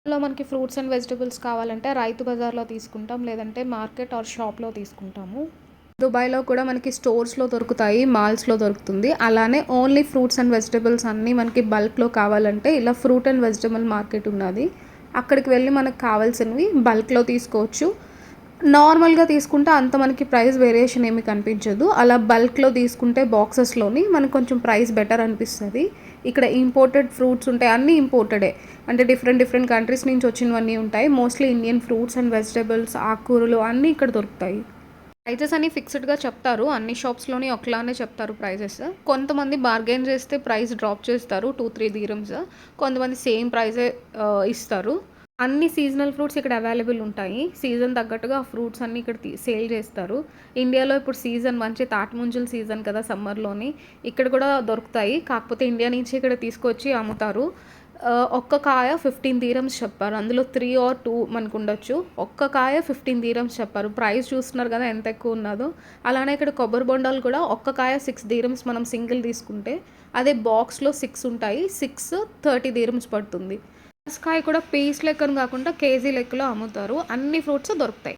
లో మనకి fruits and vegetables కావాలంటే రైతు బజార్‌లో తీసుకుంటాం. లేదంటే మార్కెట్ ఆర్ షాప్‌లో తీసుకుంటాము. దుబాయ్‌లో కూడా మనకి స్టోర్స్‌లో దొరుకుతాయి. మాల్స్‌లో దొరుకుతుంది. అలానే ఓన్లీ ఫ్రూట్స్ అండ్ వెజిటబుల్స్ అన్నీ మనకి బల్క్‌లో కావాలంటే ఇలా ఫ్రూట్ అండ్ వెజిటబుల్ మార్కెట్ ఉన్నాది. అక్కడికి వెళ్ళి మనకు కావాల్సినవి బల్క్‌లో తీసుకోవచ్చు. నార్మల్‌గా తీసుకుంటే అంత మనకి ప్రైస్ వేరియేషన్ ఏమి కనిపించదు. అలా బల్క్‌లో తీసుకుంటే బాక్సెస్‌లోని మనకు కొంచెం ప్రైస్ బెటర్ అనిపిస్తది. ఇక్కడ ఇంపోర్టెడ్ ఫ్రూట్స్ ఉంటాయి. అన్నీ ఇంపోర్టెడే. అంటే డిఫరెంట్ డిఫరెంట్ కంట్రీస్ నుంచి వచ్చినవన్నీ ఉంటాయి. Mostly Indian fruits and vegetables, ఆకుకూరలు అన్నీ ఇక్కడ దొరుకుతాయి. ప్రైజెస్ అన్ని ఫిక్స్‌డ్‌గా చెప్తారు. అన్ని షాప్స్‌లోని ఒకలానే చెప్తారు ప్రైజెస్. కొంతమంది బార్గెయిన్ చేస్తే ప్రైస్ డ్రాప్ చేస్తారు 2, 3 దీరమ్స్. కొంతమంది సేమ్ ప్రైజే ఇస్తారు. అన్ని సీజనల్ ఫ్రూట్స్ ఇక్కడ అవైలబుల్ ఉంటాయి. సీజన్ తగ్గట్టుగా ఆ ఫ్రూట్స్ అన్నీ ఇక్కడ సేల్ చేస్తారు. ఇండియాలో ఇప్పుడు సీజన్ మంచి తాటిముంజల సీజన్ కదా సమ్మర్‌లోని. ఇక్కడ కూడా దొరుకుతాయి. కాకపోతే ఇండియా నుంచి ఇక్కడ తీసుకొచ్చి అమ్ముతారు. ఒక్క కాయ 15 దీరమ్స్ చెప్పారు. అందులో 3 ఆర్ 2 మనకుండొచ్చు. ఒక్క కాయ 15 దీరమ్స్ చెప్పారు. ప్రైస్ చూస్తున్నారు కదా ఎంత ఎక్కువ ఉన్నదో. అలానే ఇక్కడ కొబ్బరి బొండాలు కూడా ఒక్క కాయ 6 దీరమ్స్ మనం సింగిల్ తీసుకుంటే, అదే బాక్స్‌లో 6 ఉంటాయి. 6 30 దీరమ్స్ పడుతుంది. పనసకాయ కూడా పీస్ లెక్కన కాకుండా కేజీ లెక్కలో అమ్ముతారు. అన్ని ఫ్రూట్స్ దొరుకుతాయి.